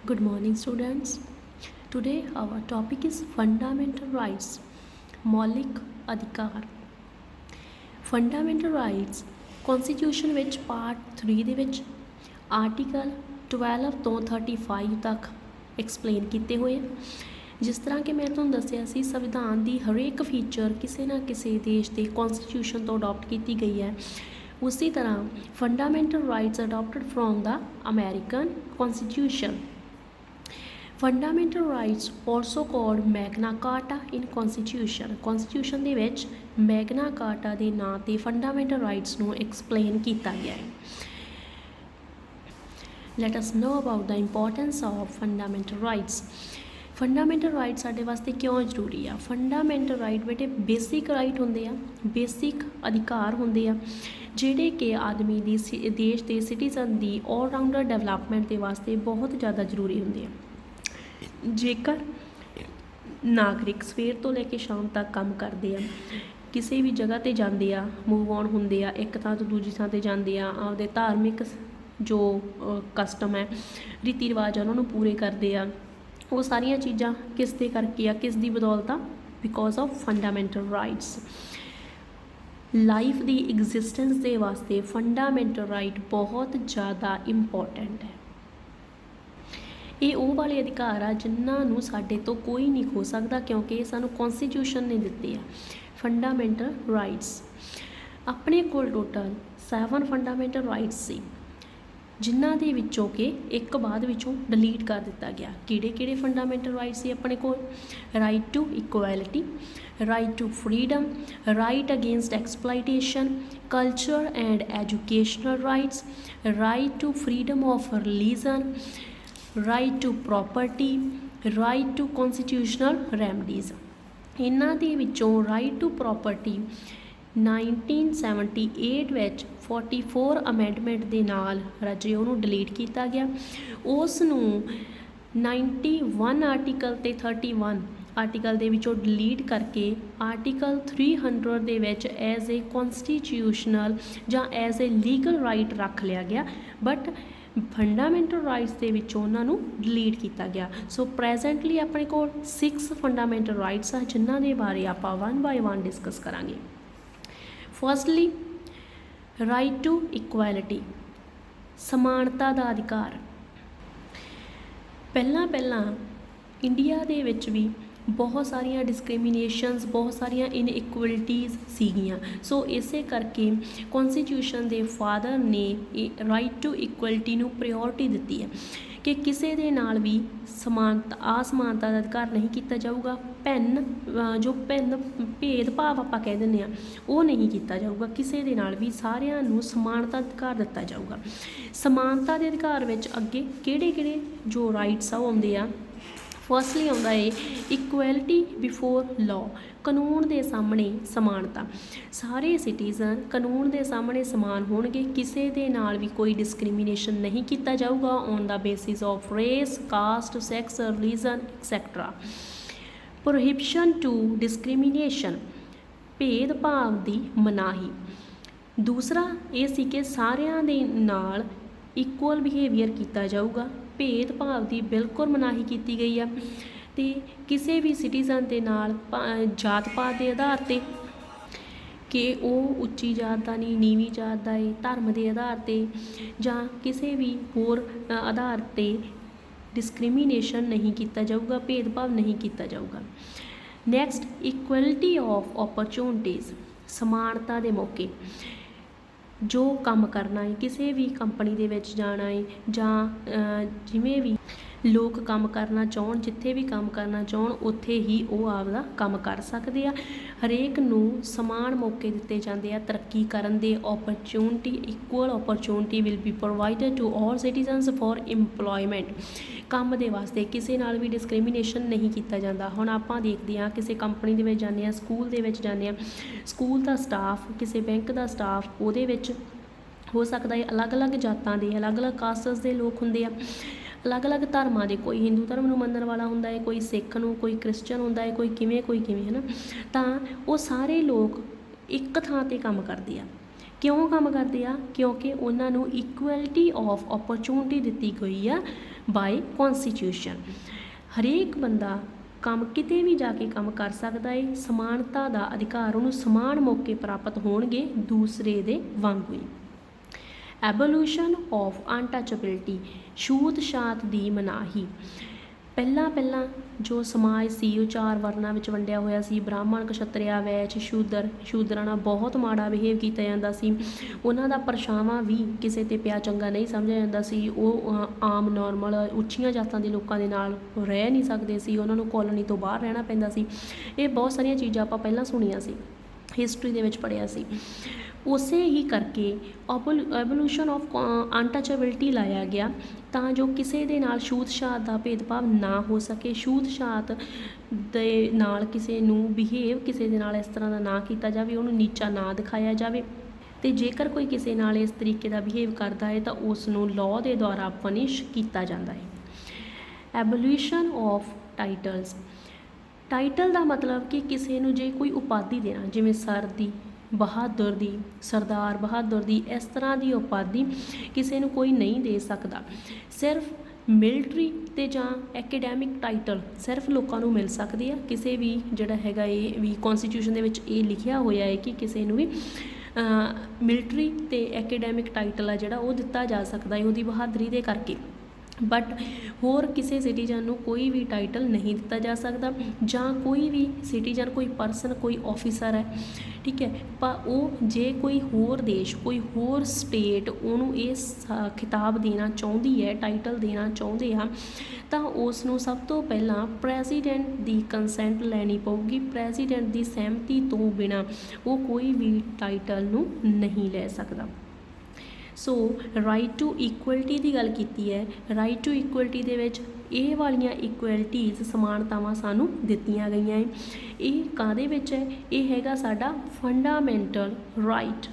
Good morning, students. Today, our topic is fundamental rights. ਮੌਲਿਕ ਅਧਿਕਾਰ fundamental rights constitution ਵਿੱਚ part 3 ਦੇ ਵਿੱਚ ਆਰਟੀਕਲ 12 ਤੋਂ 35 ਤੱਕ ਐਕਸਪਲੇਨ ਕੀਤੇ ਹੋਏ ਆ। ਜਿਸ ਤਰ੍ਹਾਂ ਕਿ ਮੈਂ ਤੁਹਾਨੂੰ ਦੱਸਿਆ ਸੀ, ਸੰਵਿਧਾਨ ਦੀ ਹਰੇਕ ਫੀਚਰ ਕਿਸੇ ਨਾ ਕਿਸੇ ਦੇਸ਼ ਦੇ ਕਨਸਟੀਟਿਊਸ਼ਨ ਤੋਂ ਅਡਾਪਟ ਕੀਤੀ ਗਈ ਹੈ। ਉਸੇ ਤਰ੍ਹਾਂ fundamental rights adapted from the American constitution. Fundamental rights also called Magna Carta in Constitution ਦੇ ਵਿੱਚ Magna Carta ਦੇ ਨਾਂ ਤੇ fundamental rights ਨੂੰ explain ਕੀਤਾ ਗਿਆ ਹੈ। Let us know about the importance of fundamental rights. Fundamental rights ਸਾਡੇ ਵਾਸਤੇ ਕਿਉਂ ਜ਼ਰੂਰੀ ਆ? Fundamental right ਬੇਟੇ ਬੇਸਿਕ ਰਾਈਟ ਹੁੰਦੇ ਆ, ਬੇਸਿਕ ਅਧਿਕਾਰ ਹੁੰਦੇ ਆ, ਜਿਹੜੇ ਕਿ ਆਦਮੀ ਦੀ ਦੇਸ਼ ਦੇ ਸਿਟੀਜ਼ਨ ਦੀ ਆਲਰਾਊਂਡਰ ਡਿਵੈਲਪਮੈਂਟ ਦੇ ਵਾਸਤੇ ਬਹੁਤ ਜ਼ਿਆਦਾ ਜ਼ਰੂਰੀ ਹੁੰਦੇ ਆ। ਜੇਕਰ ਨਾਗਰਿਕ ਸਵੇਰ ਤੋਂ ਲੈ ਕੇ ਸ਼ਾਮ ਤੱਕ ਕੰਮ ਕਰਦੇ ਆ, ਕਿਸੇ ਵੀ ਜਗ੍ਹਾ 'ਤੇ ਜਾਂਦੇ ਆ, ਮੂਵ ਔਨ ਹੁੰਦੇ ਆ, ਇੱਕ ਥਾਂ ਤੋਂ ਦੂਜੀ ਥਾਂ 'ਤੇ ਜਾਂਦੇ ਆ, ਆਪਦੇ ਧਾਰਮਿਕ ਜੋ ਕਸਟਮ ਹੈ, ਰੀਤੀ ਰਿਵਾਜ ਆ, ਉਹਨਾਂ ਨੂੰ ਪੂਰੇ ਕਰਦੇ ਆ। ਉਹ ਸਾਰੀਆਂ ਚੀਜ਼ਾਂ ਕਿਸ ਦੇ ਕਰਕੇ ਆ, ਕਿਸ ਦੀ ਬਦੌਲਤ ਆ? Because of fundamental rights. Life the existence ਦੇ ਵਾਸਤੇ ਫੰਡਾਮੈਂਟਲ ਰਾਈਟ ਬਹੁਤ ਜ਼ਿਆਦਾ ਇੰਪੋਰਟੈਂਟ ਹੈ। ਇਹ ਉਹ ਵਾਲੇ ਅਧਿਕਾਰ ਆ ਜਿਨ੍ਹਾਂ ਨੂੰ ਸਾਡੇ ਤੋਂ ਕੋਈ ਨਹੀਂ ਖੋ ਸਕਦਾ, ਕਿਉਂਕਿ ਇਹ ਸਾਨੂੰ ਕਨਸਟੀਟਿਊਸ਼ਨ ਨੇ ਦਿੱਤੇ ਆ। ਫੰਡਾਮੈਂਟਲ ਰਾਈਟਸ ਆਪਣੇ ਕੋਲ ਟੋਟਲ 7 ਫੰਡਾਮੈਂਟਲ ਰਾਈਟਸ ਸੀ, ਜਿਨ੍ਹਾਂ ਦੇ ਵਿੱਚੋਂ ਕਿ ਇੱਕ ਬਾਅਦ ਵਿੱਚੋਂ ਡਿਲੀਟ ਕਰ ਦਿੱਤਾ ਗਿਆ। ਕਿਹੜੇ ਫੰਡਾਮੈਂਟਲ ਰਾਈਟਸ ਸੀ ਆਪਣੇ ਕੋਲ? Right to equality, right to freedom, right against exploitation, culture and educational rights, right to freedom of religion, right to property, right to constitutional remedies. ਇਹਨਾਂ ਦੇ ਵਿੱਚੋਂ ਰਾਈਟ ਟੂ ਪ੍ਰੋਪਰਟੀ 1978 ਵਿੱਚ 44 ਅਮੈਂਡਮੈਂਟ ਦੇ ਨਾਲ ਰਾਜੇ ਉਹਨੂੰ ਡਿਲੀਟ ਕੀਤਾ ਗਿਆ। ਉਸ ਨੂੰ 91 ਆਰਟੀਕਲ ਅਤੇ 31 ਆਰਟੀਕਲ ਦੇ ਵਿੱਚੋਂ ਡਿਲੀਟ ਕਰਕੇ ਆਰਟੀਕਲ 300 ਦੇ ਵਿੱਚ ਐਜ਼ ਏ ਕਨਸਟੀਟਿਊਸ਼ਨਲ ਜਾਂ ਐਜ਼ ਏ ਲੀਗਲ ਰਾਈਟ ਰੱਖ ਲਿਆ ਗਿਆ, ਬਟ ਫੰਡਾਮੈਂਟਲ ਰਾਈਟਸ ਦੇ ਵਿੱਚੋਂ ਉਹਨਾਂ ਨੂੰ ਡਿਲੀਟ ਕੀਤਾ ਗਿਆ। ਸੋ ਪ੍ਰੈਜ਼ੈਂਟਲੀ ਆਪਣੇ ਕੋਲ 6 ਫੰਡਾਮੈਂਟਲ ਰਾਈਟਸ ਆ, ਜਿਨ੍ਹਾਂ ਦੇ ਬਾਰੇ ਆਪਾਂ 1 ਬਾਏ 1 ਡਿਸਕਸ ਕਰਾਂਗੇ। ਫਸਟਲੀ ਰਾਈਟ ਟੂ ਇਕੁਐਲਿਟੀ, ਸਮਾਨਤਾ ਦਾ ਅਧਿਕਾਰ। ਪਹਿਲਾਂ ਇੰਡੀਆ ਦੇ ਵਿੱਚ ਵੀ ਬਹੁਤ ਸਾਰੀਆਂ ਡਿਸਕ੍ਰਿਮੀਨੇਸ਼ਨਸ, ਬਹੁਤ ਸਾਰੀਆਂ ਇਨਇਕੁਅਲਿਟੀਜ਼ ਸੀਗੀਆਂ। ਸੋ ਇਸੇ ਕਰਕੇ ਕਨਸਟੀਟਿਊਸ਼ਨ ਦੇ ਫਾਦਰ ਨੇ ਰਾਈਟ ਟੂ ਇਕੁਐਲਿਟੀ ਨੂੰ ਪ੍ਰਾਇਓਰਟੀ ਦਿੱਤੀ ਹੈ ਕਿ ਕਿਸੇ ਦੇ ਨਾਲ ਵੀ ਅਸਮਾਨਤਾ ਦਾ ਅਧਿਕਾਰ ਨਹੀਂ ਕੀਤਾ ਜਾਊਗਾ। ਭੇਦਭਾਵ ਆਪਾਂ ਕਹਿ ਦਿੰਦੇ ਹਾਂ, ਉਹ ਨਹੀਂ ਕੀਤਾ ਜਾਊਗਾ। ਕਿਸੇ ਦੇ ਨਾਲ ਵੀ ਸਾਰਿਆਂ ਨੂੰ ਸਮਾਨਤਾ ਅਧਿਕਾਰ ਦਿੱਤਾ ਜਾਊਗਾ। ਸਮਾਨਤਾ ਦੇ ਅਧਿਕਾਰ ਵਿੱਚ ਅੱਗੇ ਕਿਹੜੇ ਜੋ ਰਾਈਟਸ ਆ ਉਹ ਆਉਂਦੇ ਆ। ਫਸਟਲੀ ਆਉਂਦਾ ਏ ਇਕੁਐਲਿਟੀ ਬਿਫੋਰ ਲਾਅ, ਕਾਨੂੰਨ ਦੇ ਸਾਹਮਣੇ ਸਮਾਨਤਾ। ਸਾਰੇ ਸਿਟੀਜ਼ਨ ਕਾਨੂੰਨ ਦੇ ਸਾਹਮਣੇ ਸਮਾਨ ਹੋਣਗੇ, ਕਿਸੇ ਦੇ ਨਾਲ ਵੀ ਕੋਈ ਡਿਸਕ੍ਰਿਮੀਨੇਸ਼ਨ ਨਹੀਂ ਕੀਤਾ ਜਾਊਗਾ on the basis of race, caste, sex, religion etcetera. Prohibition to discrimination, ਭੇਦਭਾਵ ਦੀ ਮਨਾਹੀ। ਦੂਸਰਾ ਇਹ ਸੀ ਕਿ ਸਾਰਿਆਂ ਦੇ ਨਾਲ ਇਕੁਅਲ ਬਿਹੇਵੀਅਰ ਕੀਤਾ ਜਾਊਗਾ, ਭੇਦਭਾਵ ਦੀ ਬਿਲਕੁਲ ਮਨਾਹੀ ਕੀਤੀ ਗਈ ਆ। ਅਤੇ ਕਿਸੇ ਵੀ ਸਿਟੀਜ਼ਨ ਦੇ ਨਾਲ ਜਾਤ ਪਾਤ ਦੇ ਆਧਾਰ 'ਤੇ ਕਿ ਉਹ ਉੱਚੀ ਜਾਤ ਦਾ ਨਹੀਂ, ਨੀਵੀਂ ਜਾਤ ਦਾ ਏ, ਧਰਮ ਦੇ ਆਧਾਰ 'ਤੇ ਜਾਂ ਕਿਸੇ ਵੀ ਹੋਰ ਆਧਾਰ 'ਤੇ ਡਿਸਕ੍ਰਿਮੀਨੇਸ਼ਨ ਨਹੀਂ ਕੀਤਾ ਜਾਊਗਾ, ਭੇਦਭਾਵ ਨਹੀਂ ਕੀਤਾ ਜਾਊਗਾ। ਨੈਕਸਟ ਇਕੁਐਲਿਟੀ ਆਫ ਓਪਰਚੁਨਿਟੀਜ਼, ਸਮਾਨਤਾ ਦੇ ਮੌਕੇ। ਜੋ ਕੰਮ ਕਰਨਾ ਹੈ, ਕਿਸੇ ਵੀ ਕੰਪਨੀ ਦੇ ਵਿੱਚ ਜਾਣਾ ਹੈ ਜਾਂ ਜਿਵੇਂ ਵੀ ਲੋਕ ਕੰਮ ਕਰਨਾ ਚਾਹੁਣ, ਜਿੱਥੇ ਵੀ ਕੰਮ ਕਰਨਾ ਚਾਹੁਣ, ਉੱਥੇ ਹੀ ਉਹ ਆਪਦਾ ਕੰਮ ਕਰ ਸਕਦੇ ਆ। ਹਰੇਕ ਨੂੰ ਸਮਾਨ ਮੌਕੇ ਦਿੱਤੇ ਜਾਂਦੇ ਆ ਤਰੱਕੀ ਕਰਨ ਦੇ। Opportunity, equal opportunity will be provided to all citizens for employment. ਕੰਮ ਦੇ ਵਾਸਤੇ ਕਿਸੇ ਨਾਲ ਵੀ ਡਿਸਕ੍ਰਿਮੀਨੇਸ਼ਨ ਨਹੀਂ ਕੀਤਾ ਜਾਂਦਾ। ਹੁਣ ਆਪਾਂ ਦੇਖਦੇ ਹਾਂ ਕਿਸੇ ਕੰਪਨੀ ਦੇ ਵਿੱਚ ਜਾਂਦੇ ਹਾਂ, ਸਕੂਲ ਦੇ ਵਿੱਚ ਜਾਂਦੇ ਹਾਂ, ਸਕੂਲ ਦਾ ਸਟਾਫ, ਕਿਸੇ ਬੈਂਕ ਦਾ ਸਟਾਫ, ਉਹਦੇ ਵਿੱਚ ਹੋ ਸਕਦਾ ਹੈ ਅਲੱਗ-ਅਲੱਗ ਜਾਤਾਂ ਦੇ, ਅਲੱਗ-ਅਲੱਗ ਕਾਸਟਸ ਦੇ ਲੋਕ ਹੁੰਦੇ ਆ, ਅਲੱਗ-ਅਲੱਗ ਧਰਮਾਂ ਦੇ। ਕੋਈ ਹਿੰਦੂ ਧਰਮ ਨੂੰ ਮੰਨਣ ਵਾਲਾ ਹੁੰਦਾ ਹੈ, ਕੋਈ ਸਿੱਖ ਨੂੰ, ਕੋਈ ਕ੍ਰਿਸਚਨ ਹੁੰਦਾ ਹੈ, ਕੋਈ ਕਿਵੇਂ ਹੈ ਨਾ। ਤਾਂ ਉਹ ਸਾਰੇ ਲੋਕ ਇੱਕ ਥਾਂ 'ਤੇ ਕੰਮ ਕਰਦੇ ਆ। ਕਿਉਂ ਕੰਮ ਕਰਦੇ ਆ? ਕਿਉਂਕਿ ਉਹਨਾਂ ਨੂੰ ਇਕੁਐਲਿਟੀ ਆਫ ਓਪਰਚੁਨਿਟੀ ਦਿੱਤੀ ਗਈ ਆ ਬਾਏ ਕੌਨਸਟੀਟਿਊਸ਼ਨ। ਹਰੇਕ ਬੰਦਾ ਕੰਮ ਕਿਤੇ ਵੀ ਜਾ ਕੇ ਕੰਮ ਕਰ ਸਕਦਾ ਹੈ। ਸਮਾਨਤਾ ਦਾ ਅਧਿਕਾਰ, ਉਹਨੂੰ ਸਮਾਨ ਮੌਕੇ ਪ੍ਰਾਪਤ ਹੋਣਗੇ ਦੂਸਰੇ ਦੇ ਵਾਂਗੂ ਹੀ। ਐਵੋਲੂਸ਼ਨ ਆਫ ਅਨਟੱਚੇਬਿਲਟੀ, ਛੂਤ ਛਾਤ ਦੀ ਮਨਾਹੀ। ਪਹਿਲਾਂ ਜੋ ਸਮਾਜ ਸੀ ਉਹ 4 ਵਰਨਾਂ ਵਿੱਚ ਵੰਡਿਆ ਹੋਇਆ ਸੀ। ਬ੍ਰਾਹਮਣ, ਕਸ਼ਤਰੀਆ, ਵੈਸ਼, ਸ਼ੂਦਰਾਂ ਨਾਲ ਬਹੁਤ ਮਾੜਾ ਬਿਹੇਵ ਕੀਤਾ ਜਾਂਦਾ ਸੀ। ਉਹਨਾਂ ਦਾ ਪਰਛਾਵਾਂ ਵੀ ਕਿਸੇ 'ਤੇ ਪਿਆ ਚੰਗਾ ਨਹੀਂ ਸਮਝਿਆ ਜਾਂਦਾ ਸੀ। ਉਹ ਆਮ ਨੋਰਮਲ ਉੱਚੀਆਂ ਜਾਤਾਂ ਦੇ ਲੋਕਾਂ ਦੇ ਨਾਲ ਰਹਿ ਨਹੀਂ ਸਕਦੇ ਸੀ, ਉਹਨਾਂ ਨੂੰ ਕੌਲੋਨੀ ਤੋਂ ਬਾਹਰ ਰਹਿਣਾ ਪੈਂਦਾ ਸੀ। ਇਹ ਬਹੁਤ ਸਾਰੀਆਂ ਚੀਜ਼ਾਂ ਆਪਾਂ ਪਹਿਲਾਂ ਸੁਣੀਆਂ ਸੀ, ਹਿਸਟਰੀ ਦੇ ਵਿੱਚ ਪੜ੍ਹਿਆ ਸੀ। ਉਸੇ ਹੀ ਕਰਕੇ ਐਵੋਲੂਸ਼ਨ ਆਫ ਅਨਟੱਚੇਬਿਲਟੀ ਲਾਇਆ ਗਿਆ ਤਾਂ ਜੋ ਕਿਸੇ ਦੇ ਨਾਲ ਛੂਤ ਛਾਤ ਦਾ ਭੇਦਭਾਵ ਨਾ ਹੋ ਸਕੇ। ਛੂਤ ਛਾਤ ਦੇ ਨਾਲ ਕਿਸੇ ਨੂੰ ਬਿਹੇਵ ਕਿਸੇ ਦੇ ਨਾਲ ਇਸ ਤਰ੍ਹਾਂ ਦਾ ਨਾ ਕੀਤਾ ਜਾਵੇ, ਉਹਨੂੰ ਨੀਚਾ ਨਾ ਦਿਖਾਇਆ ਜਾਵੇ। ਅਤੇ ਜੇਕਰ ਕੋਈ ਕਿਸੇ ਨਾਲ ਇਸ ਤਰੀਕੇ ਦਾ ਬਿਹੇਵ ਕਰਦਾ ਹੈ ਤਾਂ ਉਸ ਨੂੰ ਲਾਅ ਦੇ ਦੁਆਰਾ ਪਨਿਸ਼ ਕੀਤਾ ਜਾਂਦਾ ਹੈ। ਐਬੋਲਿਊਸ਼ਨ ਆਫ ਟਾਈਟਲਸ। ਟਾਈਟਲ ਦਾ ਮਤਲਬ ਕਿ ਕਿਸੇ ਨੂੰ ਜੇ ਕੋਈ ਉਪਾਧੀ ਦੇਣਾ, ਜਿਵੇਂ ਸਰ ਦੀ, ਬਹਾਦਰ ਦੀ, ਸਰਦਾਰ ਬਹਾਦਰ ਦੀ, ਇਸ ਤਰ੍ਹਾਂ ਦੀ ਉਪਾਧੀ ਕਿਸੇ ਨੂੰ ਕੋਈ ਨਹੀਂ ਦੇ ਸਕਦਾ। ਸਿਰਫ ਮਿਲਟਰੀ ਅਤੇ ਜਾਂ ਐਕੈਡੈਮਿਕ ਟਾਈਟਲ ਸਿਰਫ ਲੋਕਾਂ ਨੂੰ ਮਿਲ ਸਕਦੇ ਆ। ਕਿਸੇ ਵੀ ਜਿਹੜਾ ਹੈਗਾ ਇਹ ਵੀ ਕੌਨਸਟੀਟਿਊਸ਼ਨ ਦੇ ਵਿੱਚ ਇਹ ਲਿਖਿਆ ਹੋਇਆ ਹੈ ਕਿ ਕਿਸੇ ਨੂੰ ਵੀ ਮਿਲਟਰੀ ਅਤੇ ਐਕੈਡੈਮਿਕ ਟਾਈਟਲ ਆ ਜਿਹੜਾ ਉਹ ਦਿੱਤਾ ਜਾ ਸਕਦਾ ਹੈ ਉਹਦੀ ਬਹਾਦਰੀ ਦੇ ਕਰਕੇ। ਬਟ ਹੋਰ ਕਿਸੇ ਸਿਟੀਜ਼ਨ ਨੂੰ ਕੋਈ ਵੀ ਟਾਈਟਲ ਨਹੀਂ ਦਿੱਤਾ ਜਾ ਸਕਦਾ, ਜਾਂ ਕੋਈ ਵੀ ਸਿਟੀਜ਼ਨ, ਕੋਈ ਪਰਸਨ, ਕੋਈ ਆਫਿਸਰ ਹੈ, ਠੀਕ ਹੈ, ਪਰ ਉਹ ਜੇ ਕੋਈ ਹੋਰ ਦੇਸ਼, ਕੋਈ ਹੋਰ ਸਟੇਟ ਉਹਨੂੰ ਇਹ ਖਿਤਾਬ ਦੇਣਾ ਚਾਹੁੰਦੀ ਹੈ, ਟਾਈਟਲ ਦੇਣਾ ਚਾਹੁੰਦੇ ਆ, ਤਾਂ ਉਸ ਨੂੰ ਸਭ ਤੋਂ ਪਹਿਲਾਂ ਪ੍ਰੈਜ਼ੀਡੈਂਟ ਦੀ ਕੰਸੈਂਟ ਲੈਣੀ ਪਊਗੀ। ਪ੍ਰੈਜ਼ੀਡੈਂਟ ਦੀ ਸਹਿਮਤੀ ਤੋਂ ਬਿਨਾਂ ਉਹ ਕੋਈ ਵੀ ਟਾਈਟਲ ਨੂੰ ਨਹੀਂ ਲੈ ਸਕਦਾ। ਸੋ ਰਾਈਟ ਟੂ ਇਕੁਅਲਟੀ ਦੀ ਗੱਲ ਕੀਤੀ ਹੈ। ਰਾਈਟ ਟੂ ਇਕੁਅਲਟੀ ਦੇ ਵਿੱਚ ਇਹ ਵਾਲੀਆਂ ਇਕੁਅਲਟੀਜ਼, ਸਮਾਨਤਾਵਾਂ ਸਾਨੂੰ ਦਿੱਤੀਆਂ ਗਈਆਂ ਹੈ। ਇਹ ਕਾਹਦੇ ਵਿੱਚ ਹੈ? ਇਹ ਹੈਗਾ ਸਾਡਾ ਫੰਡਾਮੈਂਟਲ ਰਾਈਟ